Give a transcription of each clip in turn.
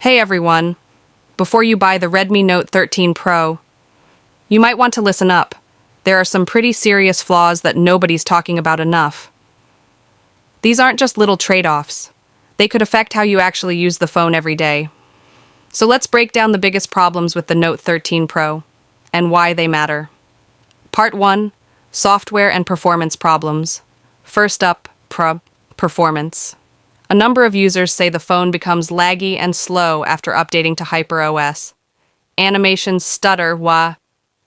Hey everyone, before you buy the Redmi Note 13 Pro, you might want to listen up. There are some pretty serious flaws that nobody's talking about enough. These aren't just little trade-offs. They could affect how you actually use the phone every day. So let's break down the biggest problems with the Note 13 Pro and why they matter. Part 1, Software and Performance Problems. First up, performance. A number of users say the phone becomes laggy and slow after updating to HyperOS. Animations stutter,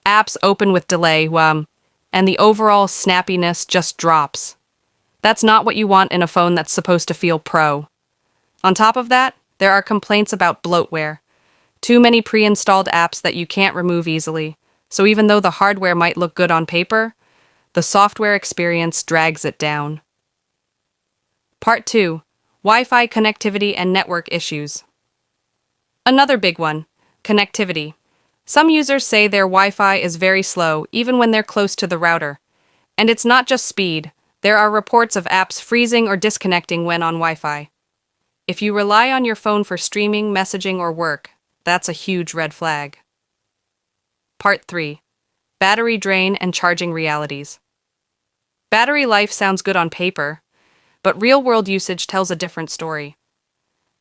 apps open with delay, and the overall snappiness just drops. That's not what you want in a phone that's supposed to feel pro. On top of that, there are complaints about bloatware. Too many pre-installed apps that you can't remove easily, so even though the hardware might look good on paper, the software experience drags it down. Part 2, Wi-Fi connectivity and network issues. Another big one, connectivity. Some users say their Wi-Fi is very slow even when they're close to the router. And it's not just speed. There are reports of apps freezing or disconnecting when on Wi-Fi. If you rely on your phone for streaming, messaging, or work, that's a huge red flag. Part 3, Battery drain and charging realities. Battery life sounds good on paper, but real-world usage tells a different story.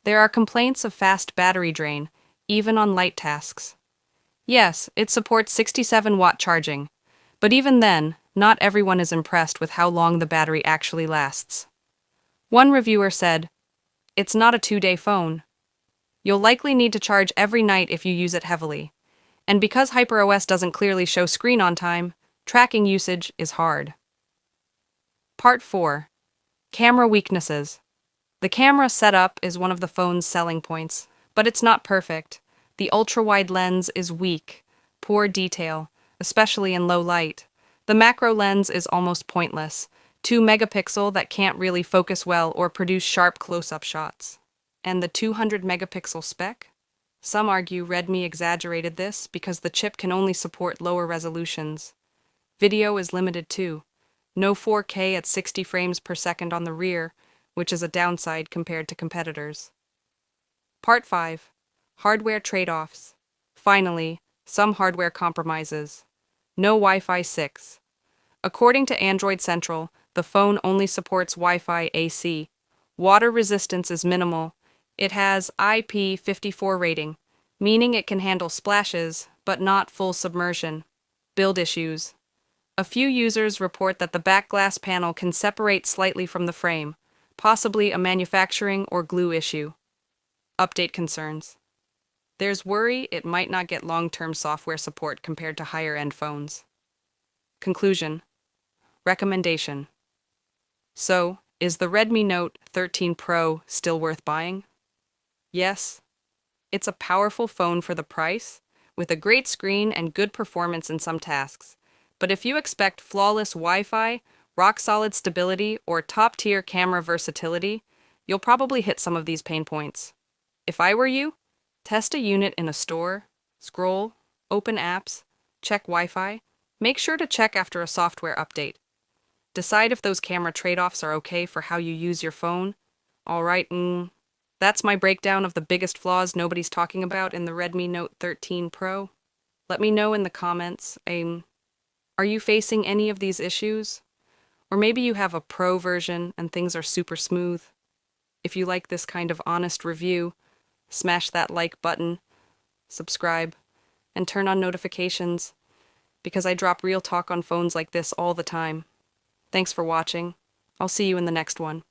There are complaints of fast battery drain, even on light tasks. Yes, it supports 67-watt charging, but even then, not everyone is impressed with how long the battery actually lasts. One reviewer said, "It's not a 2-day phone. You'll likely need to charge every night if you use it heavily. And because HyperOS doesn't clearly show screen on time, tracking usage is hard." Part 4, Camera weaknesses. The camera setup is one of the phone's selling points, but it's not perfect. The ultra-wide lens is weak, poor detail, especially in low light. The macro lens is almost pointless, 2 megapixel that can't really focus well or produce sharp close-up shots. And the 200 megapixel spec? Some argue Redmi exaggerated this because the chip can only support lower resolutions. Video is limited too. No 4K at 60 frames per second on the rear, which is a downside compared to competitors. Part 5, Hardware trade-offs. Finally, some hardware compromises. No Wi-Fi 6. According to Android Central, the phone only supports Wi-Fi AC. Water resistance is minimal. It has IP54 rating, meaning it can handle splashes, but not full submersion. Build issues. A few users report that the back glass panel can separate slightly from the frame, possibly a manufacturing or glue issue. Update concerns. There's worry it might not get long-term software support compared to higher-end phones. Conclusion. Recommendation. So, is the Redmi Note 13 Pro still worth buying? Yes. It's a powerful phone for the price, with a great screen and good performance in some tasks. But if you expect flawless Wi-Fi, rock-solid stability, or top-tier camera versatility, you'll probably hit some of these pain points. If I were you, test a unit in a store, scroll, open apps, check Wi-Fi, make sure to check after a software update. Decide if those camera trade-offs are okay for how you use your phone. Alright, that's my breakdown of the biggest flaws nobody's talking about in the Redmi Note 13 Pro. Let me know in the comments, are you facing any of these issues? Or maybe you have a pro version and things are super smooth. If you like this kind of honest review, smash that like button, subscribe, and turn on notifications, because I drop real talk on phones like this all the time. Thanks for watching. I'll see you in the next one.